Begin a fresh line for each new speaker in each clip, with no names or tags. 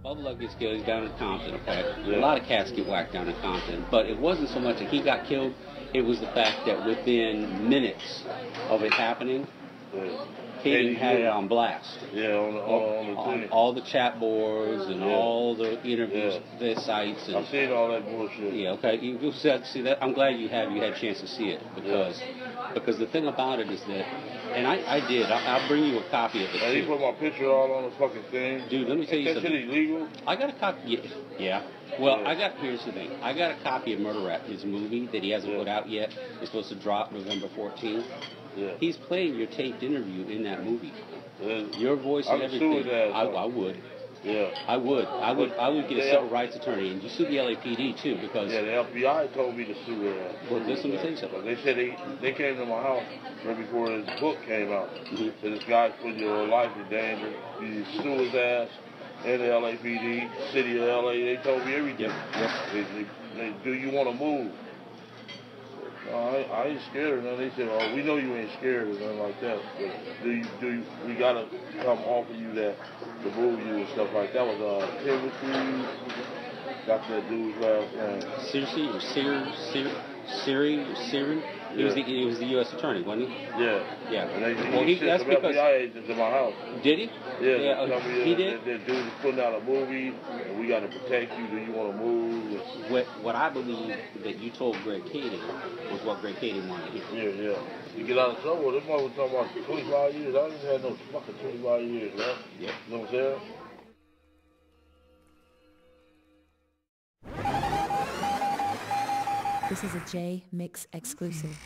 Bubba Love gets killed. He's down in Compton, okay?
Yeah.
A lot of cats get whacked down in Compton. But it wasn't so much that he got killed. It was the fact that within minutes of it happening, Kading had it on blast.
Yeah, on
all the chat boards and all the interviews, the sites. And,
I've seen all that bullshit.
Yeah, okay. You see that. I'm glad you had a chance to see it because the thing about it is that, and I did. I'll bring you a copy of it.
And he put my picture all on the fucking thing.
Dude, let me tell you something.
That shit illegal?
I got a copy. Yeah. Well, here's the thing. I got a copy of Murder Rap, his movie that he hasn't put out yet. It's supposed to drop November 14th. Yeah. He's playing your taped interview in that movie. Your voice and everything. I would. Yeah. I would get a civil rights attorney, and you sue the LAPD too because.
Yeah, the FBI told me to sue their.
Well, listen, let me tell you something.
They said they came to my house right before his book came out. Said this guy's putting your life in danger. You sue his ass. And the LAPD, city of LA, they told me everything. They, do you want to move? No, I ain't scared of nothing. They said, oh, we know you ain't scared or nothing like that. But we got to come offer you that to move you and stuff like that. Was Timothy, got that dude's last name. Siri? He was the U.S. attorney, wasn't he? Yeah. And he sent some FBI agents in my house.
Did he?
Yeah. He did? That dude is putting out a movie, and we got to protect you. Do you want to move?
What I believe that you told Greg Kading was what Greg Kading wanted to hear.
Yeah. You get out of trouble. This one was talking about 25 years. I didn't have no fucking 25 years, man. Yeah. You know what I'm saying?
This is a Jmix exclusive.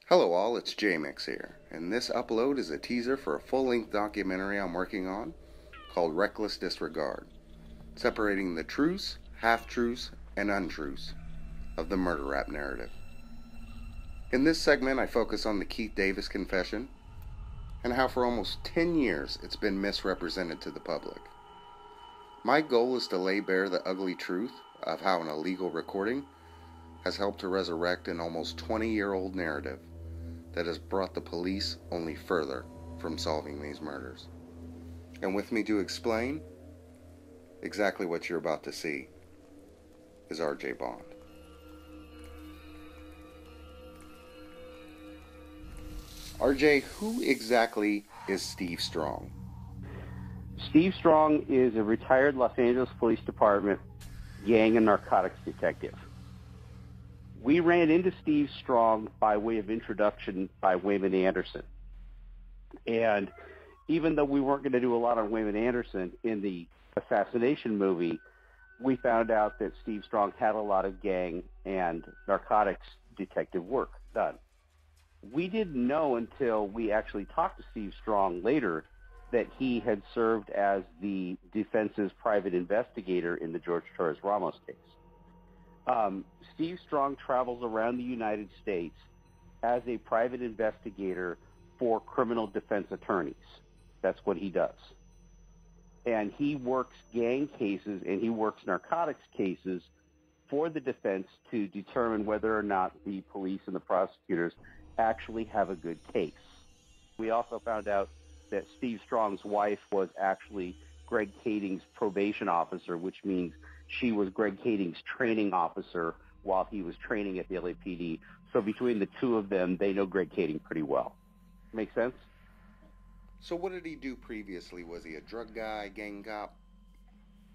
Hello all, it's Jmix here, and this upload is a teaser for a full-length documentary I'm working on called Reckless Disregard, separating the truths, half-truths, and untruths of the murder rap narrative. In this segment I focus on the Keith Davis confession and how for almost 10 years it's been misrepresented to the public. My goal is to lay bare the ugly truth of how an illegal recording has helped to resurrect an almost 20-year-old narrative that has brought the police only further from solving these murders. And with me to explain exactly what you're about to see is RJ Bond. RJ, who exactly is Steve Strong?
Steve Strong is a retired Los Angeles Police Department gang and narcotics detective. We ran into Steve Strong by way of introduction by Wayman Anderson. And even though we weren't going to do a lot on Wayman Anderson in the assassination movie, we found out that Steve Strong had a lot of gang and narcotics detective work done. We didn't know until we actually talked to Steve Strong later that he had served as the defense's private investigator in the George Torres Ramos case. Steve Strong travels around the United States as a private investigator for criminal defense attorneys. That's what he does. And he works gang cases and he works narcotics cases for the defense to determine whether or not the police and the prosecutors actually have a good case. We also found out that Steve Strong's wife was actually Greg Kading's probation officer, which means she was Greg Kading's training officer while he was training at the LAPD. So between the two of them, they know Greg Kading pretty well. Make sense?
So what did he do previously? Was he a drug guy, gang cop?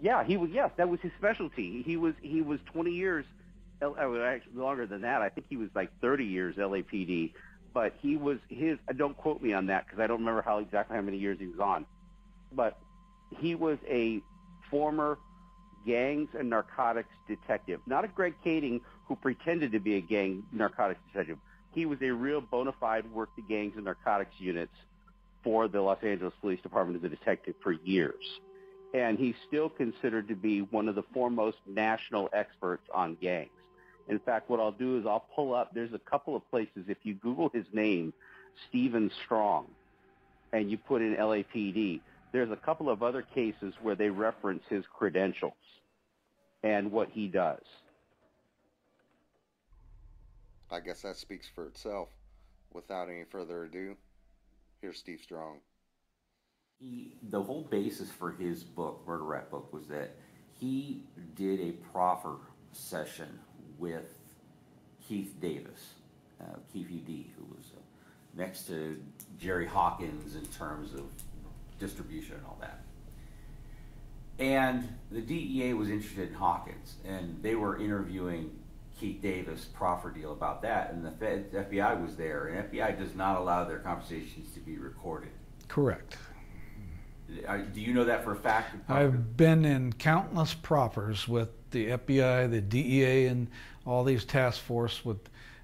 Yeah, he was. Yes, that was his specialty. He was 20 years, actually longer than that. I think he was like 30 years LAPD. But he was don't quote me on that because I don't remember exactly how many years he was on. But he was a former gangs and narcotics detective. Not a Greg Kading who pretended to be a gang narcotics detective. He was a real bona fide worked the gangs and narcotics units for the Los Angeles Police Department as a detective for years. And he's still considered to be one of the foremost national experts on gangs. In fact, what I'll do is I'll pull up, there's a couple of places, if you Google his name, Stephen Strong, and you put in LAPD, there's a couple of other cases where they reference his credentials and what he does.
I guess that speaks for itself. Without any further ado, here's Steve Strong.
The whole basis for his book, Murder Rap book, was that he did a proffer session with Keith Davis, Keefe, who was next to Jerry Hawkins in terms of distribution and all that. And the DEA was interested in Hawkins, and they were interviewing Keith Davis proffer deal about that, and the FBI was there, and FBI does not allow their conversations to be recorded.
Correct.
Do you know that for a fact?
I've been in countless proffers with the FBI, the DEA, and all these task force.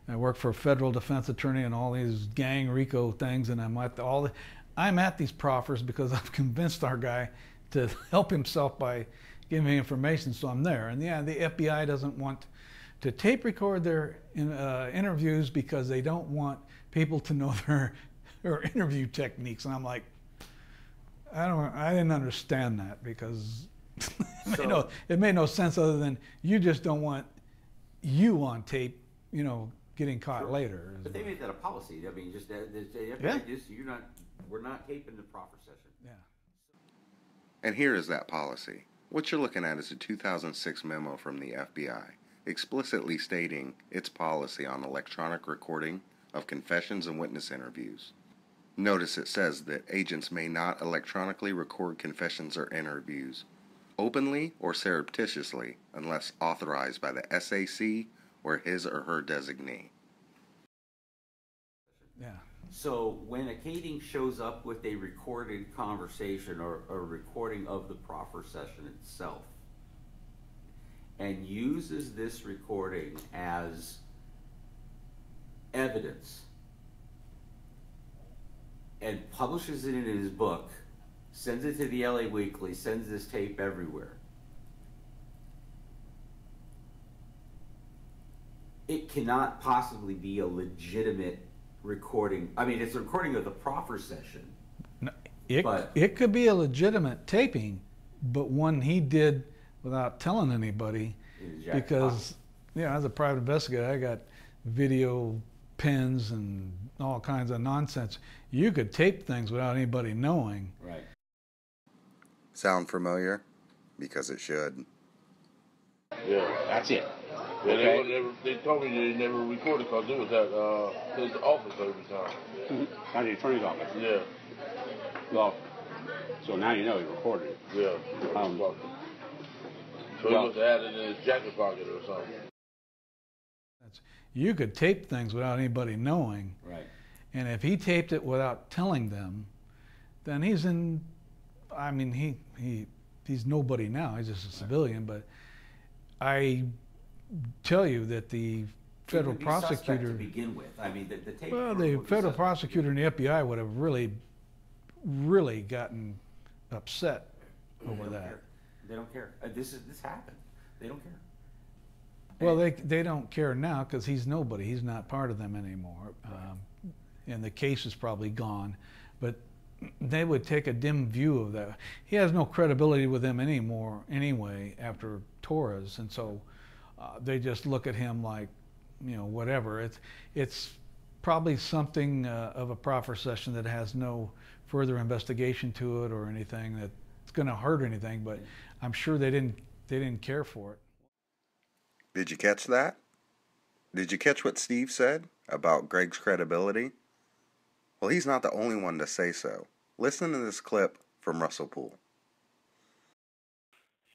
I work for a federal defense attorney and all these gang RICO things, and I'm at these proffers because I've convinced our guy to help himself by giving me information, so I'm there. And yeah, the FBI doesn't want to tape record their interviews because they don't want people to know their interview techniques. And I'm like, I didn't understand that, because it made no sense other than you just don't want you on tape, getting caught later.
But they made that a policy. I mean, just we're not taping the proffer session.
Yeah.
And here is that policy. What you're looking at is a 2006 memo from the FBI, explicitly stating its policy on electronic recording of confessions and witness interviews. Notice it says that agents may not electronically record confessions or interviews openly or surreptitiously unless authorized by the SAC or his or her designee.
Yeah.
So when a Kading shows up with a recorded conversation or a recording of the proffer session itself and uses this recording as evidence and publishes it in his book, sends it to the LA Weekly, sends this tape everywhere, it cannot possibly be a legitimate recording. I mean, it's a recording of the proffer session.
No, it could be a legitimate taping, but one he did without telling anybody, because as a private investigator, I got video pins and all kinds of nonsense. You could tape things without anybody knowing.
Right.
Sound familiar? Because it should.
Yeah.
That's it.
Yeah,
Okay.
they told me they never recorded because it was at his office every time.
At the attorney's office.
Yeah.
Well, so now you know he recorded it.
Yeah. So he must have had it in his jacket pocket or something.
You could tape things without anybody knowing.
Right.
And if he taped it without telling them, then he's in, I mean, he's nobody now. He's just a civilian. But I tell you that the federal prosecutor,
to begin with. I mean, the tape.
well, the federal prosecutor and the FBI would have really gotten upset over that.
They don't care. This happened. They don't care.
Well, they don't care now because he's nobody. He's not part of them anymore. And the case is probably gone. But they would take a dim view of that. He has no credibility with them anymore anyway after Torres. And so they just look at him like, whatever. It's probably something of a proffer session that has no further investigation to it or anything that's going to hurt anything. But I'm sure they didn't care for it.
Did you catch that? Did you catch what Steve said about Greg's credibility? Well, he's not the only one to say so. Listen to this clip from Russell Poole.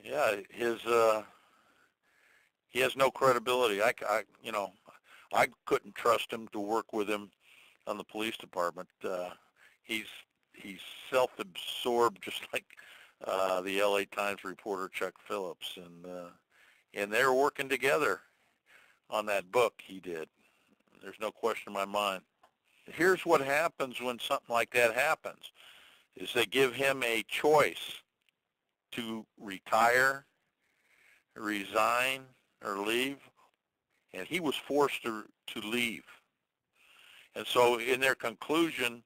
Yeah, he has no credibility. I couldn't trust him to work with him on the police department. He's self-absorbed, just like the LA Times reporter Chuck Phillips, and they're working together on that book he did. There's no question in my mind. Here's what happens when something like that happens, is they give him a choice to retire, resign, or leave, and he was forced to leave. And so in their conclusion,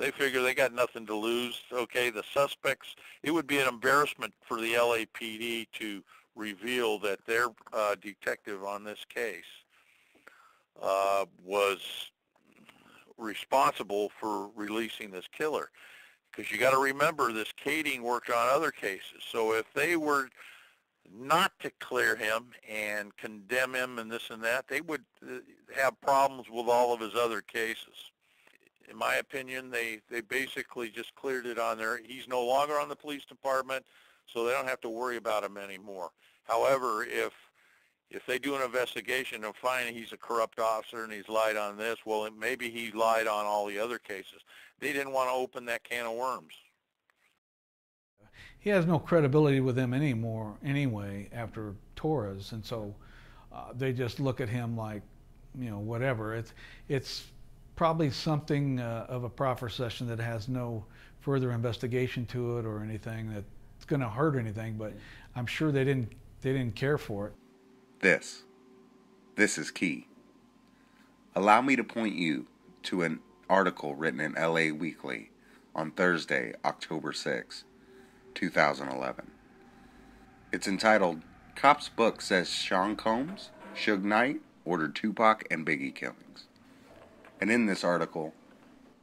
they figure they got nothing to lose. Okay, the suspects, it would be an embarrassment for the LAPD to reveal that their detective on this case was responsible for releasing this killer. Because you got to remember, this Kading worked on other cases. So if they were not to clear him and condemn him and this and that, they would have problems with all of his other cases. In my opinion, they basically just cleared it on there. He's no longer on the police department, so they don't have to worry about him anymore. However, if they do an investigation and find he's a corrupt officer and he's lied on this, well, maybe he lied on all the other cases. They didn't want to open that can of worms.
He has no credibility with them anymore anyway after Torres, and so they just look at him like, whatever. It's probably something of a proffer session that has no further investigation to it or anything that's going to hurt anything, but I'm sure they didn't care for it.
This is key. Allow me to point you to an article written in LA Weekly on Thursday, October 6, 2011. It's entitled, "Cop's Book Says Sean Combs, Suge Knight Ordered Tupac and Biggie Killings." And in this article,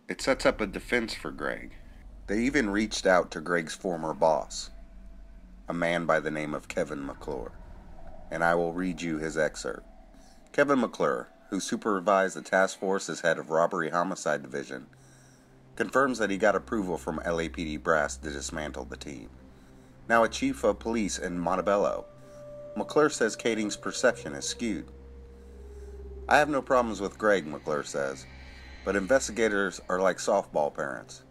it sets up a defense for Greg. They even reached out to Greg's former boss, a man by the name of Kevin McClure. And I will read you his excerpt. Kevin McClure, who supervised the task force as head of Robbery Homicide Division, confirms that he got approval from LAPD brass to dismantle the team. Now a chief of police in Montebello, McClure says Kading's perception is skewed. "I have no problems with Greg," McClure says, "but investigators are like softball parents.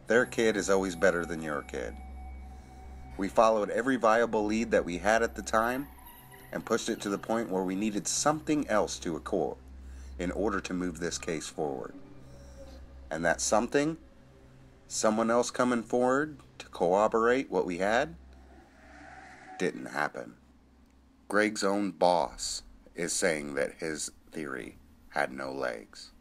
Their kid is always better than your kid. We followed every viable lead that we had at the time and pushed it to the point where we needed something else to occur in order to move this case forward. And that something, someone else coming forward to corroborate what we had, didn't happen." Greg's own boss is saying that his theory had no legs.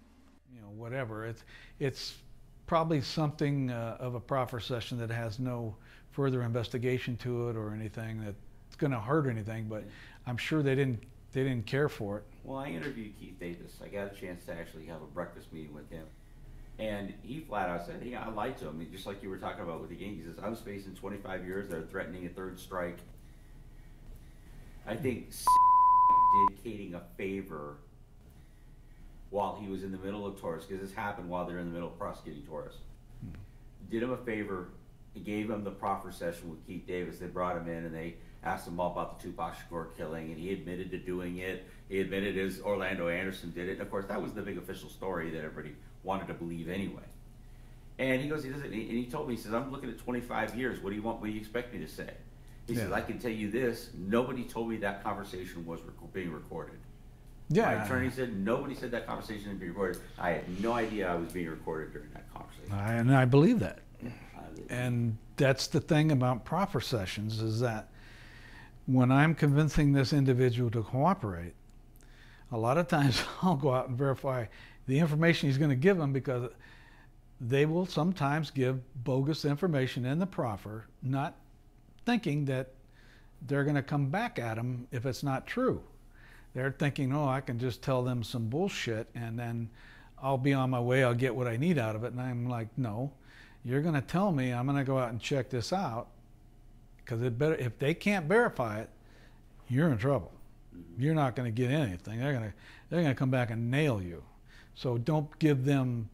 Whatever. It's probably something of a proffer session that has no further investigation to it or anything that's going to hurt anything, but I'm sure they didn't care for it.
Well, I interviewed Keefe Davis. I got a chance to actually have a breakfast meeting with him. And he flat out said, "Yeah, I lied to him." I mean, just like you were talking about with the gang. He says, "I was facing 25 years. They're threatening a third strike." I think did Kading a favor while he was in the middle of Torres, because this happened while they're in the middle of prosecuting Torres. Did him a favor, gave him the proffer session with Keefe Davis. They brought him in and they asked him all about the Tupac Shakur killing, and he admitted to doing it. He admitted as Orlando Anderson did it. And of course, that was the big official story that everybody wanted to believe anyway. And he goes, and he told me, he says, "I'm looking at 25 years. What do you want? What do you expect me to say?" He says, "I can tell you this. Nobody told me that conversation was being recorded."
Yeah.
My attorney said nobody said that conversation had been recorded. I had no idea I was being recorded during that conversation.
And I believe that. And that's the thing about proffer sessions, is that when I'm convincing this individual to cooperate, a lot of times I'll go out and verify the information he's going to give them, because they will sometimes give bogus information in the proffer, not thinking that they're going to come back at them if it's not true. They're thinking, "Oh, I can just tell them some bullshit and then I'll be on my way, I'll get what I need out of it." And I'm like, "No, you're going to tell me, I'm going to go out and check this out, because if they can't verify it, you're in trouble. You're not going to get anything. They're going to come back and nail you. So don't give them,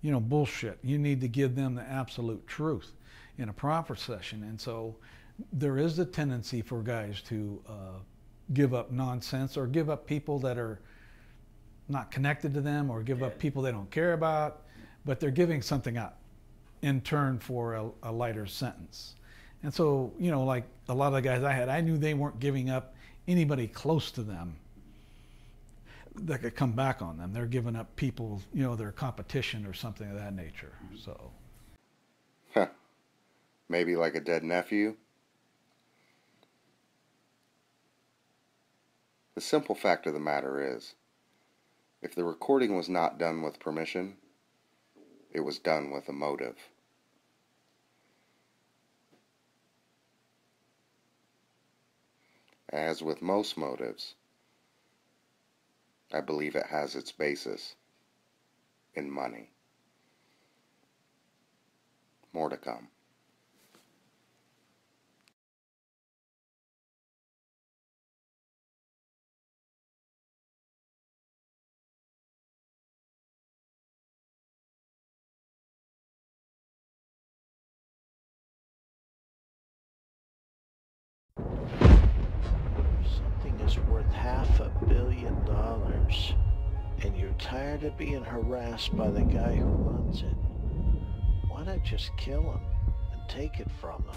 bullshit. You need to give them the absolute truth in a proffer session." And so there is a tendency for guys to give up nonsense, or give up people that are not connected to them, or give up people they don't care about, but they're giving something up in turn for a lighter sentence. And so, like a lot of the guys I had, I knew they weren't giving up anybody close to them that could come back on them. They're giving up people, their competition or something of that nature. So,
Maybe like a dead nephew. The simple fact of the matter is, if the recording was not done with permission, it was done with a motive. As with most motives, I believe it has its basis in money. More to come.
Something is worth $500 million, and you're tired of being harassed by the guy who runs it. Why not just kill him and take it from him?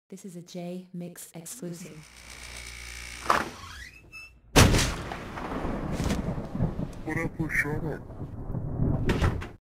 This is a Jmix exclusive.
What up with Charlotte?